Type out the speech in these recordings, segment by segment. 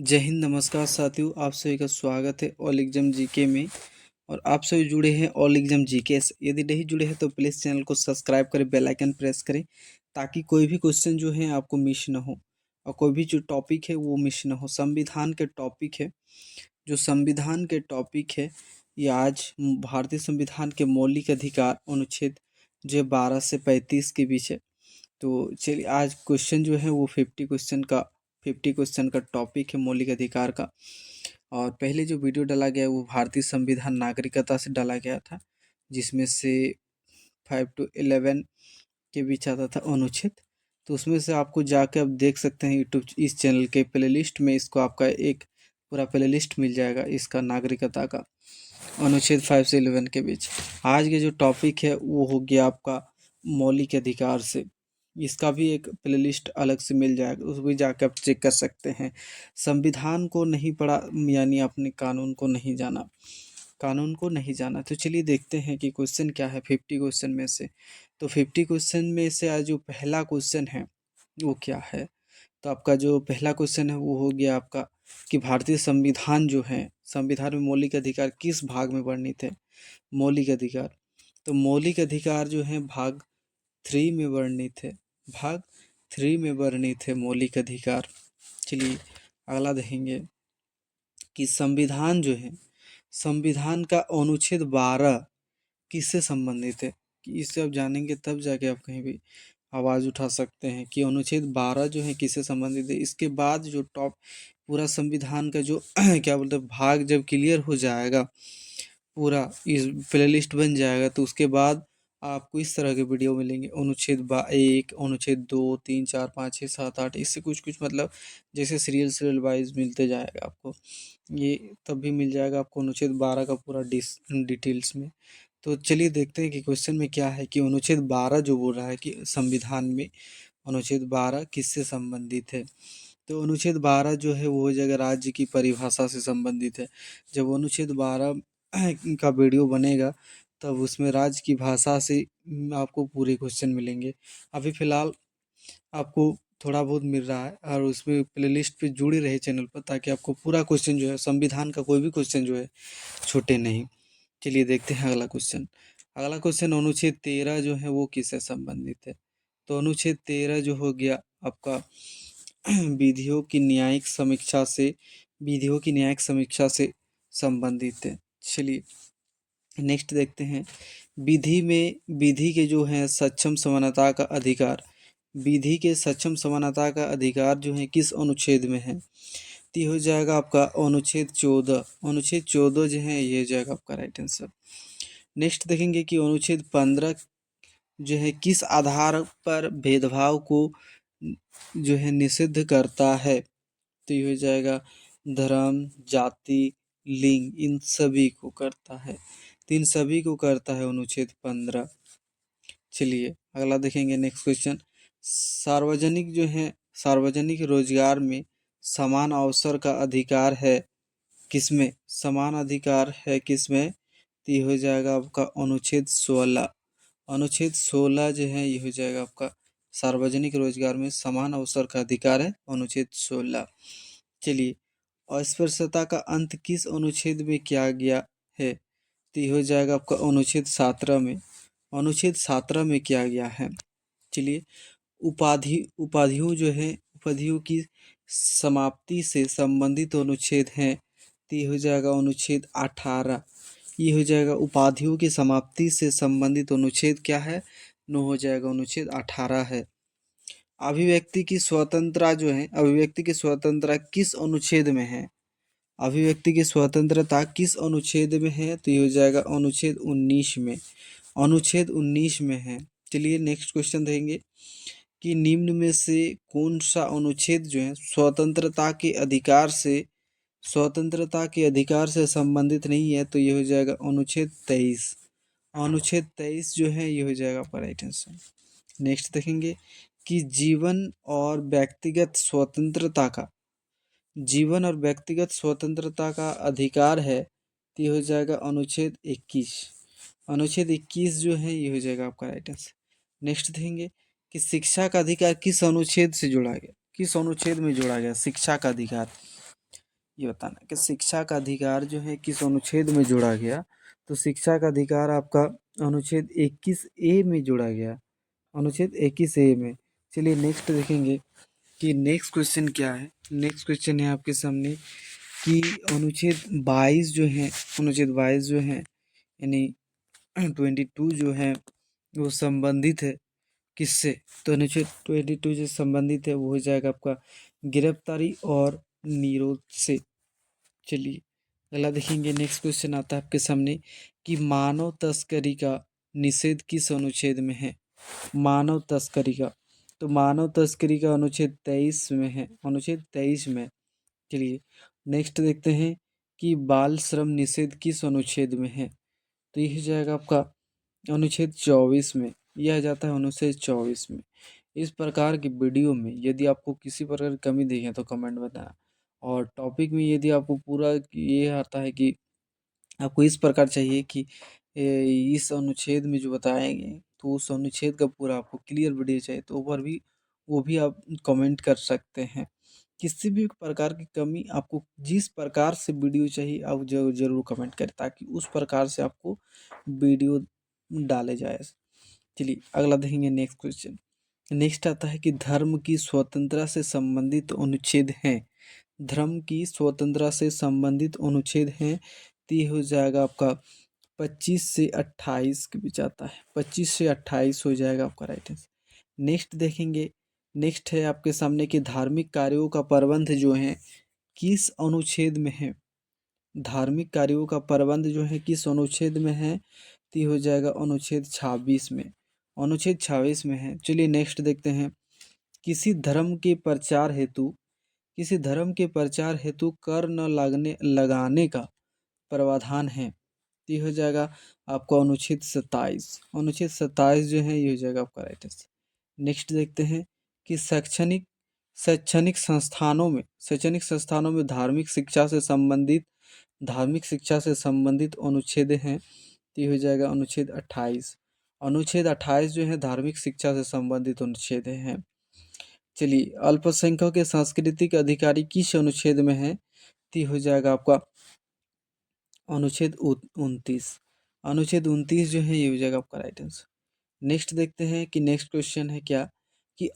जय हिंद, नमस्कार साथियों। आप सभी का स्वागत है ऑल एग्जाम जीके में। और आप सभी जुड़े हैं ऑल एग्जाम जीके से। यदि नहीं जुड़े हैं तो प्लीज़ चैनल को सब्सक्राइब करें, बेल आइकन प्रेस करें, ताकि कोई भी क्वेश्चन जो है आपको मिस ना हो और कोई भी जो टॉपिक है वो मिस ना हो। संविधान के टॉपिक है, जो संविधान के टॉपिक है ये आज भारतीय संविधान के मौलिक अधिकार अनुच्छेद जो 12 से 35 के बीच है। तो चलिए, आज क्वेश्चन जो है वो 50 क्वेश्चन का टॉपिक है मौलिक अधिकार का। और पहले जो वीडियो डाला गया है वो भारतीय संविधान नागरिकता से डाला गया था, जिसमें से 5 to 11 के बीच आता था अनुच्छेद। तो उसमें से आपको जाके आप देख सकते हैं यूट्यूब इस चैनल के प्लेलिस्ट में, इसको आपका एक पूरा प्लेलिस्ट मिल जाएगा इसका नागरिकता का, अनुच्छेद 5 से 11 के बीच। आज के जो टॉपिक है वो हो गया आपका मौलिक अधिकार से। इसका भी एक प्लेलिस्ट अलग से मिल जाएगा, उस भी जाकर आप चेक कर सकते हैं। संविधान को नहीं पढ़ा यानी आपने कानून को नहीं जाना, कानून को नहीं जाना। तो चलिए देखते हैं कि क्वेश्चन क्या है 50 क्वेश्चन में से। तो 50 क्वेश्चन में से आज जो पहला क्वेश्चन है वो क्या है। तो आपका जो पहला क्वेश्चन है वो हो गया आपका कि भारतीय संविधान जो है, संविधान में मौलिक अधिकार किस भाग में वर्णित है। मौलिक अधिकार, तो मौलिक अधिकार जो है भाग 3 में वर्णित है। भाग 3 में वर्णित है मौलिक अधिकार। चलिए अगला देखेंगे कि संविधान जो है, संविधान का अनुच्छेद 12 किससे संबंधित है। कि इससे आप जानेंगे तब जाके आप कहीं भी आवाज़ उठा सकते हैं कि अनुच्छेद 12 जो है किससे संबंधित है। इसके बाद जो टॉप पूरा संविधान का जो क्या बोलते हैं भाग जब क्लियर हो जाएगा, पूरा इस प्लेलिस्ट बन जाएगा, तो उसके बाद आपको इस तरह के वीडियो मिलेंगे। अनुच्छेद 1, अनुच्छेद 2, 3, 4, 5, 6, 7, 8, इससे कुछ कुछ मतलब जैसे सीरियल वाइज मिलते जाएगा आपको। ये तब भी मिल जाएगा आपको अनुच्छेद 12 का पूरा डिटेल्स में। तो चलिए देखते हैं कि क्वेश्चन में क्या है कि अनुच्छेद 12 जो बोल रहा है कि संविधान में अनुच्छेद 12 किससे संबंधित है। तो अनुच्छेद 12 जो है वो हो जाएगा राज्य की परिभाषा से संबंधित है। जब अनुच्छेद 12 का वीडियो बनेगा तब उसमें राज्य की भाषा से आपको पूरे क्वेश्चन मिलेंगे। अभी फ़िलहाल आपको थोड़ा बहुत मिल रहा है, और उसमें प्लेलिस्ट पे जुड़े रहे चैनल पर, ताकि आपको पूरा क्वेश्चन जो है संविधान का कोई भी क्वेश्चन जो है छूटे नहीं। चलिए देखते हैं अगला क्वेश्चन। अगला क्वेश्चन अनुच्छेद 13 जो है वो किससे संबंधित है। तो अनुच्छेद 13 जो हो गया आपका विधियों की न्यायिक समीक्षा से, विधियों की न्यायिक समीक्षा से संबंधित है। चलिए नेक्स्ट देखते हैं। विधि में विधि के जो है सक्षम समानता का अधिकार, विधि के सक्षम समानता का अधिकार जो है किस अनुच्छेद में है। तो ये हो जाएगा आपका अनुच्छेद 14। अनुच्छेद 14 जो है ये हो जाएगा आपका राइट आंसर। नेक्स्ट देखेंगे कि अनुच्छेद 15 जो है किस आधार पर भेदभाव को जो है निषिद्ध करता है। तो ये हो जाएगा धर्म, जाति, लिंग, इन सभी को करता है। तो इन सभी को करता है अनुच्छेद 15। चलिए अगला देखेंगे नेक्स्ट क्वेश्चन। सार्वजनिक जो है, सार्वजनिक रोजगार में समान अवसर का अधिकार है किसमें। समान अधिकार है किसमें। तो ये हो जाएगा आपका अनुच्छेद 16। अनुच्छेद 16 जो है ये हो जाएगा आपका सार्वजनिक रोजगार में समान अवसर का अधिकार है, अनुच्छेद 16। चलिए अस्पृश्यता का अंत किस अनुच्छेद में किया गया है। तो ये हो जाएगा आपका अनुच्छेद 17 में, अनुच्छेद 17 में किया गया है। चलिए उपाधियों जो है, उपाधियों की समाप्ति से संबंधित अनुच्छेद हैं। तो ये हो जाएगा अनुच्छेद 18। ये हो जाएगा उपाधियों की समाप्ति से संबंधित अनुच्छेद क्या है, नो हो जाएगा अनुच्छेद 18 है। अभिव्यक्ति की स्वतंत्रता जो है, अभिव्यक्ति की स्वतंत्रता किस अनुच्छेद में है। अभिव्यक्ति की स्वतंत्रता किस अनुच्छेद में है। तो ये हो जाएगा अनुच्छेद 19 में, अनुच्छेद 19 में है। चलिए नेक्स्ट क्वेश्चन देखेंगे कि निम्न में से कौन सा अनुच्छेद जो है स्वतंत्रता के अधिकार से, स्वतंत्रता के अधिकार से संबंधित नहीं है। तो ये हो जाएगा अनुच्छेद 23। अनुच्छेद 23 जो है ये हो जाएगा आपका राइट आंसर। नेक्स्ट देखेंगे कि जीवन और व्यक्तिगत स्वतंत्रता का, जीवन और व्यक्तिगत स्वतंत्रता का अधिकार है। तो ये हो जाएगा अनुच्छेद 21। अनुच्छेद 21 जो है ये हो जाएगा आपका राइट आंसर। नेक्स्ट देखेंगे कि शिक्षा का अधिकार किस अनुच्छेद से जोड़ा गया, किस अनुच्छेद में जोड़ा गया शिक्षा का अधिकार। ये बताना कि शिक्षा का अधिकार जो है किस अनुच्छेद में जोड़ा गया। तो शिक्षा का अधिकार आपका अनुच्छेद 21A में जोड़ा गया, अनुच्छेद 21A में। चलिए नेक्स्ट देखेंगे कि नेक्स्ट क्वेश्चन क्या है। नेक्स्ट क्वेश्चन है आपके सामने कि अनुच्छेद 22 जो है, अनुच्छेद 22 जो है यानी 22 जो है वो संबंधित है किससे। तो अनुच्छेद 22 जो संबंधित है वो हो जाएगा आपका गिरफ्तारी और निरोध से। चलिए अगला देखेंगे। नेक्स्ट क्वेश्चन आता है आपके सामने कि मानव तस्करी का निषेध किस अनुच्छेद में है। मानव तस्करी का, तो मानव तस्करी का अनुच्छेद 23 में है, अनुच्छेद 23 में। चलिए नेक्स्ट देखते हैं कि बाल श्रम निषेध किस अनुच्छेद में है। तो यह हो जाएगा आपका अनुच्छेद 24 में। यह आ जाता है अनुच्छेद 24 में। इस प्रकार की वीडियो में यदि आपको किसी प्रकार की कमी दिखे तो कमेंट बताना, और टॉपिक में यदि आपको पूरा ये आता है कि आपको इस प्रकार चाहिए कि इस अनुच्छेद में जो बताए गए तो उस अनुच्छेद का पूरा आपको क्लियर वीडियो चाहिए तो ऊपर भी वो भी आप कमेंट कर सकते हैं। किसी भी प्रकार की कमी आपको जिस प्रकार से वीडियो चाहिए आप ज़रूर कमेंट करें ताकि उस प्रकार से आपको वीडियो डाले जाए। चलिए अगला देखेंगे नेक्स्ट क्वेश्चन। नेक्स्ट आता है कि धर्म की स्वतंत्रता से संबंधित अनुच्छेद हैं। धर्म की स्वतंत्रता से संबंधित अनुच्छेद हैं। तो ये हो जाएगा आपका 25 से 28 के बीच आता है, 25 से 28 हो जाएगा आपका राइट आंसर। नेक्स्ट देखेंगे। नेक्स्ट है आपके सामने कि धार्मिक कार्यों का प्रबंध जो है किस अनुच्छेद में है। धार्मिक कार्यों का प्रबंध जो है किस अनुच्छेद में है। तो ये हो जाएगा अनुच्छेद 26 में, अनुच्छेद 26 में है। चलिए नेक्स्ट देखते हैं। किसी धर्म के प्रचार हेतु, किसी धर्म के प्रचार हेतु कर न लगाने का प्रावधान है। तो ये हो जाएगा आपका अनुच्छेद 27। अनुच्छेद 27 जो है ये हो जाएगा आपका राइट आंसर। नेक्स्ट देखते हैं कि शैक्षणिक संस्थानों में धार्मिक शिक्षा से संबंधित अनुच्छेद हैं। तो ये हो जाएगा अनुच्छेद 28। अनुच्छेद 28 जो है धार्मिक शिक्षा से संबंधित अनुच्छेद हैं। चलिए अल्पसंख्यकों के सांस्कृतिक अधिकारी किस अनुच्छेद में है। तो ये हो जाएगा आपका अनुच्छेद 29। अनुच्छेद 29 जो है ये हो जाएगा आपका राइट आंसर। नेक्स्ट देखते हैं कि नेक्स्ट क्वेश्चन है क्या कि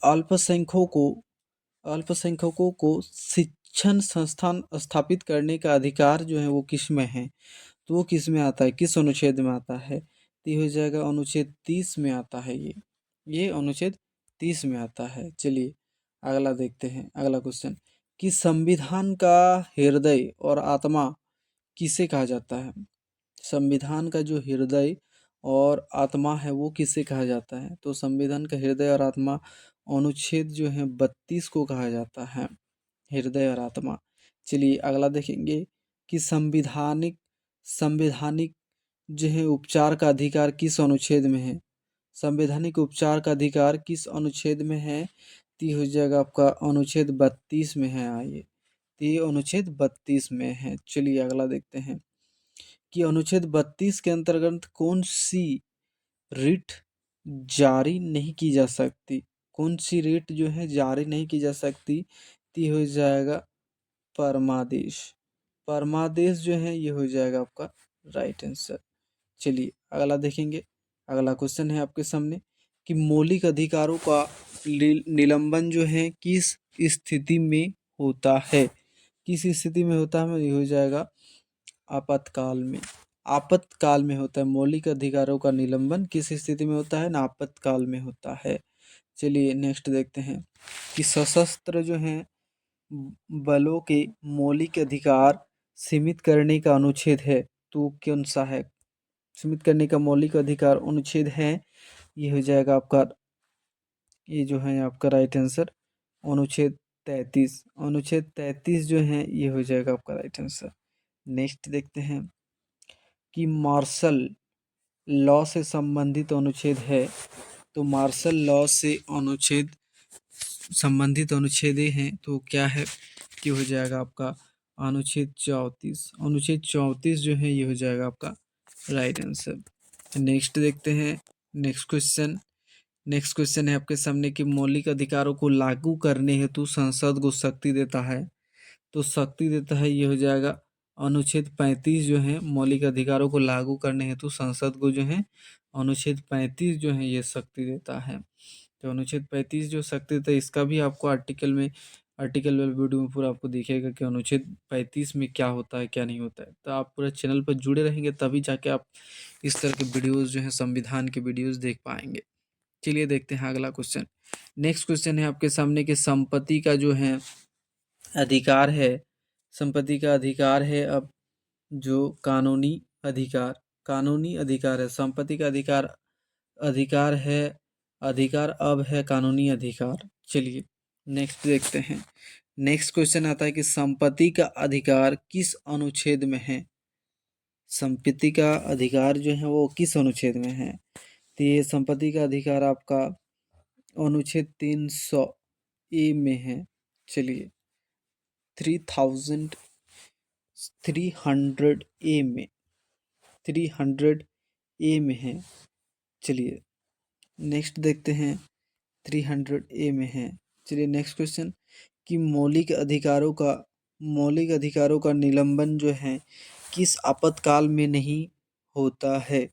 अल्पसंख्यकों को शिक्षण संस्थान स्थापित करने का अधिकार जो है वो किस में है। तो वो किस में आता है, किस अनुच्छेद में आता है। तो ये हो जाएगा अनुच्छेद 30 में आता है। ये अनुच्छेद 30 में आता है। चलिए अगला देखते हैं। अगला क्वेश्चन कि संविधान का हृदय और आत्मा किसे कहा जाता है। संविधान का जो हृदय और आत्मा है वो किसे कहा जाता है। तो संविधान का हृदय और आत्मा अनुच्छेद जो है 32 को कहा जाता है, हृदय और आत्मा। चलिए अगला देखेंगे कि संवैधानिक जो है उपचार का अधिकार किस अनुच्छेद में है। संवैधानिक उपचार का अधिकार किस अनुच्छेद में है। तो ये हो जाएगा आपका अनुच्छेद 32 में है। आइए तो ये अनुच्छेद 32 में है। चलिए अगला देखते हैं कि अनुच्छेद 32 के अंतर्गत कौन सी रिट जारी नहीं की जा सकती। कौन सी रिट जो है जारी नहीं की जा सकती। तो ये हो जाएगा परमादेश। परमादेश जो है ये हो जाएगा आपका राइट आंसर। चलिए अगला देखेंगे। अगला क्वेश्चन है आपके सामने कि मौलिक अधिकारों का निलंबन जो है किस स्थिति में होता है। किस स्थिति में होता है, ये हो जाएगा आपातकाल में। आपातकाल में होता है। मौलिक अधिकारों का निलंबन किस स्थिति में होता है ना, आपातकाल में होता है। चलिए नेक्स्ट देखते हैं कि सशस्त्र जो हैं बलों के मौलिक अधिकार सीमित करने का अनुच्छेद है। तो कौन सा है। सीमित करने का मौलिक अधिकार अनुच्छेद है ये हो जाएगा आपका, ये जो है आपका राइट आंसर अनुच्छेद 33। अनुच्छेद 33 जो है ये हो जाएगा आपका राइट आंसर। नेक्स्ट देखते हैं कि मार्शल लॉ से संबंधित अनुच्छेद है। तो मार्शल लॉ से अनुच्छेद संबंधित अनुच्छेद हैं तो क्या है कि हो जाएगा आपका अनुच्छेद 34। अनुच्छेद 34 जो है ये हो जाएगा आपका राइट आंसर। नेक्स्ट देखते हैं। नेक्स्ट क्वेश्चन है आपके सामने कि मौलिक अधिकारों को लागू करने हेतु संसद को शक्ति देता है। तो शक्ति देता है, ये हो जाएगा अनुच्छेद 35 जो है मौलिक अधिकारों को लागू करने हेतु संसद को जो है अनुच्छेद 35 जो है ये शक्ति देता है। तो अनुच्छेद 35 जो शक्ति देता है इसका भी आपको आर्टिकल वाले वीडियो में पूरा आपको दिखेगा कि अनुच्छेद 35 में क्या होता है क्या नहीं होता है। तो आप पूरा चैनल पर जुड़े रहेंगे तभी जाके आप इस तरह के वीडियोस जो है संविधान के वीडियोस देख पाएंगे। चलिए देखते हैं अगला क्वेश्चन। नेक्स्ट क्वेश्चन है आपके सामने कि संपत्ति का जो है अधिकार है, संपत्ति का अधिकार है अब जो कानूनी अधिकार है, संपत्ति का अधिकार अधिकार है, अधिकार अब है कानूनी अधिकार। चलिए नेक्स्ट देखते हैं। नेक्स्ट क्वेश्चन आता है कि संपत्ति का अधिकार किस अनुच्छेद में है? संपत्ति का अधिकार जो है वो किस अनुच्छेद में है? तो ये संपत्ति का अधिकार आपका अनुच्छेद 300 ए में है। चलिए 300 ए में 300 ए में है। चलिए नेक्स्ट देखते हैं 300 ए में है। चलिए नेक्स्ट क्वेश्चन कि मौलिक अधिकारों का निलंबन जो है किस आपातकाल में नहीं होता है?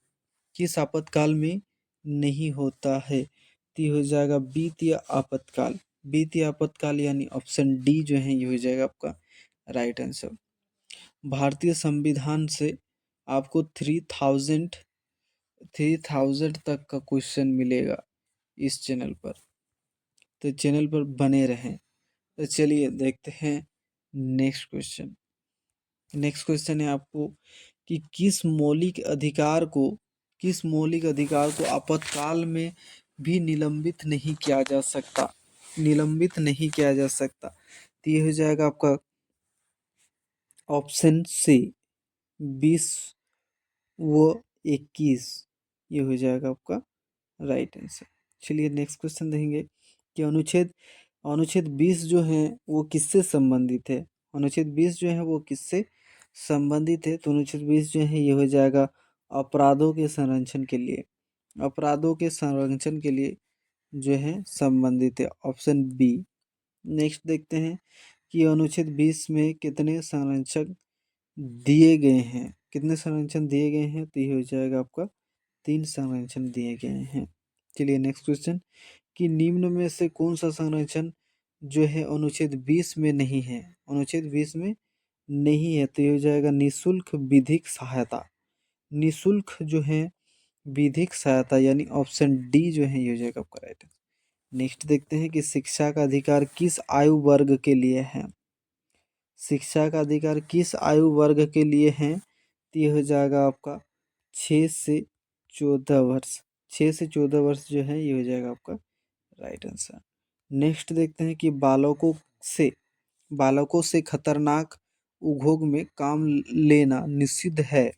किस आपातकाल में नहीं होता है? तो ये हो जाएगा वित्तीय आपातकाल। वित्तीय आपातकाल यानी ऑप्शन डी जो है ये हो जाएगा आपका राइट आंसर। भारतीय संविधान से आपको 3000 तक का क्वेश्चन मिलेगा इस चैनल पर, तो चैनल पर बने रहें। तो चलिए देखते हैं नेक्स्ट क्वेश्चन। नेक्स्ट क्वेश्चन है आपको कि किस मौलिक अधिकार को आपातकाल में भी निलंबित नहीं किया जा सकता? निलंबित नहीं किया जा सकता। तो ये हो जाएगा आपका ऑप्शन सी 20 व 21, ये हो जाएगा आपका राइट आंसर। चलिए नेक्स्ट क्वेश्चन देखेंगे कि अनुच्छेद 20 जो है वो किससे संबंधित है? अनुच्छेद 20 जो है वो किससे संबंधित है? तो अनुच्छेद 20 जो है ये हो जाएगा अपराधों के संरक्षण के लिए, अपराधों के संरक्षण के लिए जो है संबंधित है, ऑप्शन बी। नेक्स्ट देखते हैं कि अनुच्छेद 20 में कितने संरक्षक दिए गए हैं? कितने संरक्षण दिए गए हैं? तो ये हो जाएगा आपका 3 संरक्षण दिए गए हैं। चलिए नेक्स्ट क्वेश्चन कि निम्न में से कौन सा संरक्षण जो है अनुच्छेद 20 में नहीं है? अनुच्छेद 20 में नहीं है तो ये हो जाएगा निशुल्क विधिक सहायता। निशुल्क जो है विधिक सहायता यानी ऑप्शन डी जो है ये हो जाएगा आपका राइट। नेक्स्ट देखते हैं कि शिक्षा का अधिकार किस आयु वर्ग के लिए है? शिक्षा का अधिकार किस आयु वर्ग के लिए है? तो ये हो जाएगा आपका 6 से 14 वर्ष। 6 से 14 वर्ष जो है ये हो जाएगा आपका राइट आंसर। नेक्स्ट देखते हैं कि बालकों से खतरनाक उद्योग में काम लेना निषिद्ध है।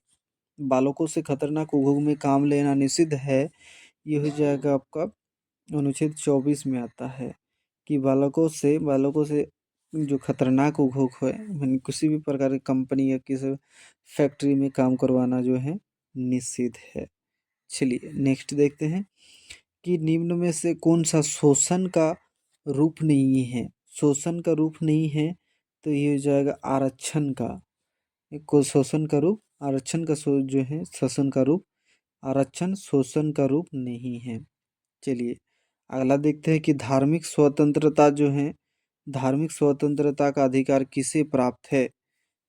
बालकों से खतरनाक उद्योग में काम लेना निषिद्ध है, ये हो जाएगा आपका अनुच्छेद 24 में आता है कि बालकों से जो खतरनाक उद्योग है यानी किसी भी प्रकार की कंपनी या किसी फैक्ट्री में काम करवाना जो है निषिद्ध है। चलिए नेक्स्ट देखते हैं कि निम्न में से कौन सा शोषण का रूप नहीं है? शोषण का रूप नहीं है तो ये हो जाएगा आरक्षण का। को शोषण का रूप आरक्षण का जो है शोषण का रूप, आरक्षण शोषण का रूप नहीं है। चलिए अगला देखते हैं कि धार्मिक स्वतंत्रता जो है, धार्मिक स्वतंत्रता का अधिकार किसे प्राप्त है?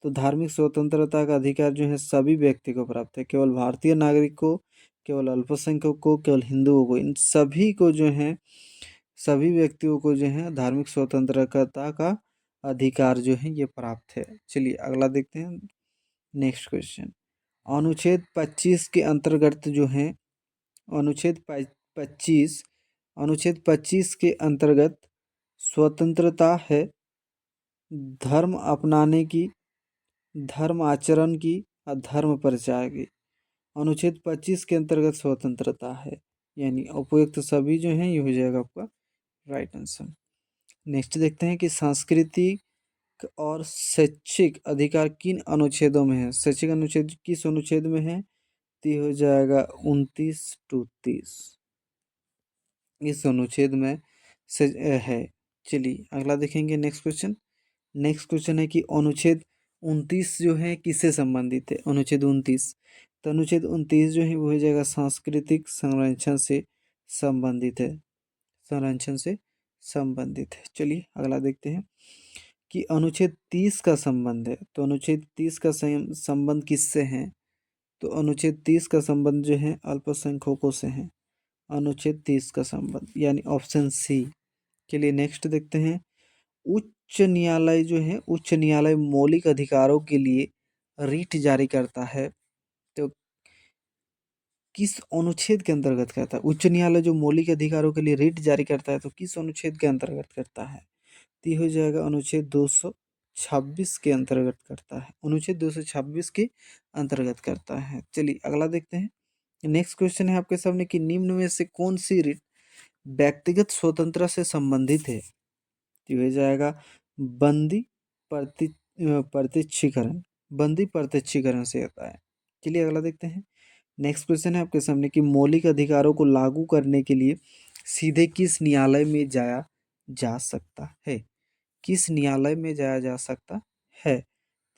तो धार्मिक स्वतंत्रता का अधिकार जो है सभी व्यक्ति को प्राप्त है, केवल भारतीय नागरिक को, केवल अल्पसंख्यक को, केवल हिंदुओं को, इन सभी को जो है सभी व्यक्तियों को जो है धार्मिक स्वतंत्रता का अधिकार जो है ये प्राप्त है। चलिए अगला देखते हैं नेक्स्ट क्वेश्चन। अनुच्छेद 25 के अंतर्गत जो है अनुच्छेद 25 अनुच्छेद 25 के अंतर्गत स्वतंत्रता है धर्म अपनाने की, धर्म आचरण की और धर्म प्रचार की। अनुच्छेद 25 के अंतर्गत स्वतंत्रता है यानी उपयुक्त सभी जो हैं ये हो जाएगा आपका राइट आंसर। नेक्स्ट देखते हैं कि सांस्कृतिक और शैक्षिक अधिकार किन अनुच्छेदों में है? शैक्षिक अनुच्छेद किस अनुच्छेद में है? तो ये हो जाएगा 29 to 30 इस अनुच्छेद में से है। चलिए अगला देखेंगे नेक्स्ट क्वेश्चन। नेक्स्ट क्वेश्चन है कि अनुच्छेद 29 जो है किससे संबंधित है? अनुच्छेद 29, तो अनुच्छेद 29 जो है वो हो जाएगा सांस्कृतिक संरक्षण से संबंधित है, संरक्षण से संबंधित है। चलिए अगला देखते हैं कि अनुच्छेद 30 का संबंध है, तो अनुच्छेद 30 का संबंध किससे है? तो अनुच्छेद 30 का संबंध जो है अल्पसंख्यकों से है, अनुच्छेद 30 का संबंध, यानी ऑप्शन सी। चलिए नेक्स्ट देखते हैं, उच्च न्यायालय जो है, उच्च न्यायालय मौलिक अधिकारों के लिए रीट जारी करता है, तो किस अनुच्छेद के अंतर्गत करता है? उच्च न्यायालय जो मौलिक अधिकारों के लिए रीट जारी करता है तो किस अनुच्छेद के अंतर्गत करता है? तो ये हो जाएगा अनुच्छेद 226 के अंतर्गत करता है, अनुच्छेद 226 के अंतर्गत करता है। चलिए अगला देखते हैं। नेक्स्ट क्वेश्चन है आपके सामने कि निम्न में से कौन सी रीट व्यक्तिगत स्वतंत्रता से संबंधित है? तो ये हो जाएगा बंदी प्रत्यक्षीकरण, बंदी प्रत्यक्षीकरण से होता है। चलिए अगला देखते हैं। नेक्स्ट क्वेश्चन है आपके सामने कि मौलिक अधिकारों को लागू करने के लिए सीधे किस न्यायालय में जाया जा सकता है? किस न्यायालय में जाया जा सकता है?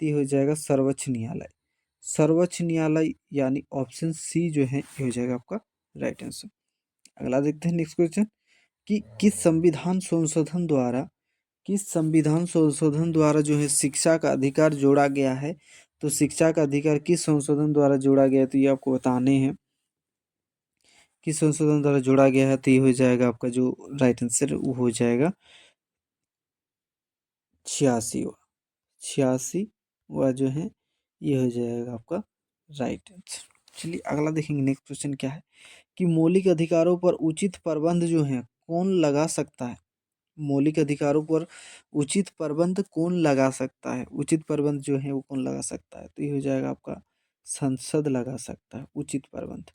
तो ये हो जाएगा सर्वोच्च न्यायालय, सर्वोच्च न्यायालय, यानी ऑप्शन सी जो है ये हो जाएगा आपका राइट आंसर। अगला देखते हैं नेक्स्ट क्वेश्चन कि किस संविधान संशोधन द्वारा जो है शिक्षा का अधिकार जोड़ा गया है? तो शिक्षा का अधिकार किस संशोधन द्वारा जोड़ा गया है? तो ये आपको बताने हैं किस संशोधन द्वारा जोड़ा गया है। तो ये हो जाएगा आपका जो राइट आंसर वो हो जाएगा 86वां, 86वां जो है ये हो जाएगा आपका राइट आंसर। चलिए अगला देखेंगे। नेक्स्ट क्वेश्चन क्या है कि मौलिक अधिकारों पर उचित प्रबंध जो है कौन लगा सकता है? मौलिक अधिकारों पर उचित प्रबंध कौन लगा सकता है? उचित प्रबंध जो है वो कौन लगा सकता है? तो ये हो जाएगा आपका संसद लगा सकता है उचित प्रबंध।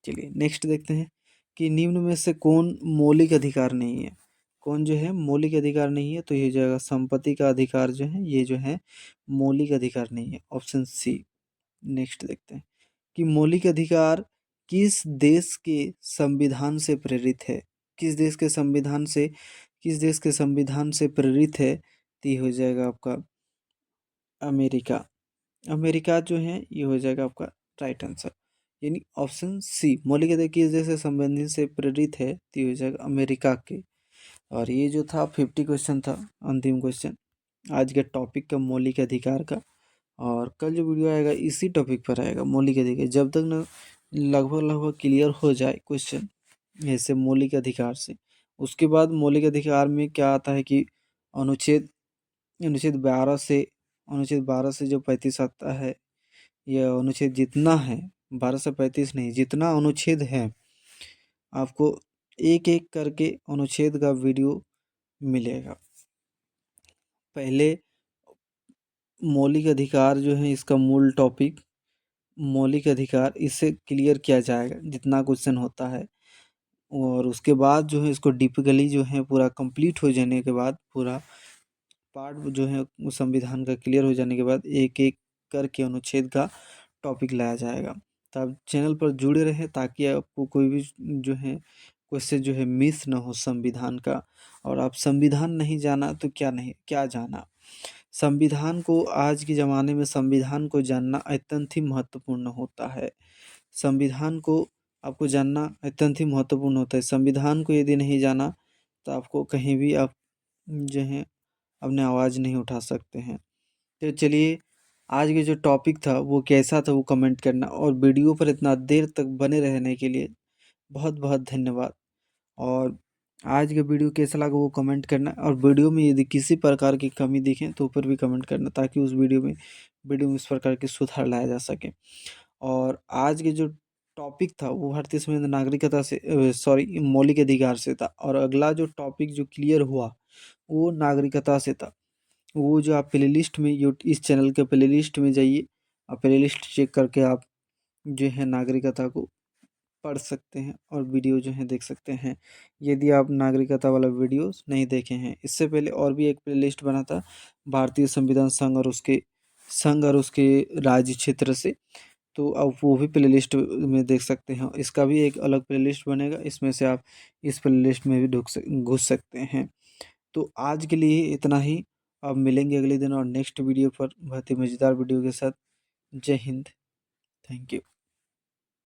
चलिए नेक्स्ट देखते हैं कि निम्न में से कौन मौलिक अधिकार नहीं है? कौन जो है मौलिक अधिकार नहीं है? तो ये हो जाएगा संपत्ति का अधिकार जो है ये जो है मौलिक अधिकार नहीं है, ऑप्शन सी। नेक्स्ट देखते हैं कि मौलिक अधिकार किस देश के संविधान से प्रेरित है? किस देश के संविधान से, किस देश के संविधान से प्रेरित है? तो ये हो जाएगा आपका अमेरिका, अमेरिका जो है ये हो जाएगा आपका राइट आंसर, यानी ऑप्शन सी। मौलिक अधिकार किस देश से संबंधित से प्रेरित है? तो ये हो जाएगा अमेरिका के। और ये जो था 50 क्वेश्चन था, अंतिम क्वेश्चन आज के टॉपिक का मौलिक अधिकार का। और कल जो वीडियो आएगा इसी टॉपिक पर आएगा मौलिक अधिकार, जब तक ना लगभग लगभग क्लियर हो जाए क्वेश्चन ऐसे मौलिक अधिकार से। उसके बाद मौलिक अधिकार में क्या आता है कि अनुच्छेद अनुच्छेद 12 से, अनुच्छेद 12 से जो 35 आता है, यह अनुच्छेद जितना है 12 से 35 नहीं, जितना अनुच्छेद है आपको एक एक करके अनुच्छेद का वीडियो मिलेगा। पहले मौलिक अधिकार जो है इसका मूल टॉपिक मौलिक अधिकार, इससे क्लियर किया जाएगा जितना क्वेश्चन होता है। और उसके बाद जो है इसको डिपिकली जो है पूरा कंप्लीट हो जाने के बाद, पूरा पार्ट जो है उस संविधान का क्लियर हो जाने के बाद एक एक करके अनुच्छेद का टॉपिक लाया जाएगा। तो आप चैनल पर जुड़े रहें ताकि आपको कोई भी जो है क्वेश्चन जो है मिस ना हो संविधान का। और आप संविधान नहीं जाना तो क्या नहीं क्या जाना, संविधान को आज के ज़माने में संविधान को जानना अत्यंत ही महत्वपूर्ण होता है। संविधान को आपको जानना अत्यंत ही महत्वपूर्ण होता है। संविधान को यदि नहीं जाना तो आपको कहीं भी आप जो है अपनी आवाज़ नहीं उठा सकते हैं। तो चलिए आज के जो टॉपिक था वो कैसा था वो कमेंट करना, और वीडियो पर इतना देर तक बने रहने के लिए बहुत बहुत धन्यवाद। और आज का वीडियो कैसा लगा वो कमेंट करना, और वीडियो में यदि किसी प्रकार की कमी दिखे तो ऊपर भी कमेंट करना ताकि उस वीडियो में इस प्रकार के सुधार लाया जा सके। और आज के जो टॉपिक था वो भारतीय संविधान नागरिकता से सॉरी मौलिक अधिकार से था, और अगला जो टॉपिक जो क्लियर हुआ वो नागरिकता से था। वो जो आप प्लेलिस्ट में इस चैनल के प्लेलिस्ट में जाइए और प्लेलिस्ट चेक करके आप जो है नागरिकता को पढ़ सकते हैं और वीडियो जो है देख सकते हैं, यदि आप नागरिकता वाला वीडियोस नहीं देखे हैं। इससे पहले और भी एक प्लेलिस्ट बना था भारतीय संविधान संघ और उसके राज्य क्षेत्र से, तो आप वो भी प्लेलिस्ट में देख सकते हैं। इसका भी एक अलग प्लेलिस्ट बनेगा, इसमें से आप इस प्लेलिस्ट में भी घुस सकते हैं। तो आज के लिए इतना ही, अब मिलेंगे अगले दिन और नेक्स्ट वीडियो पर बहुत ही मज़ेदार वीडियो के साथ। जय हिंद। Thank you.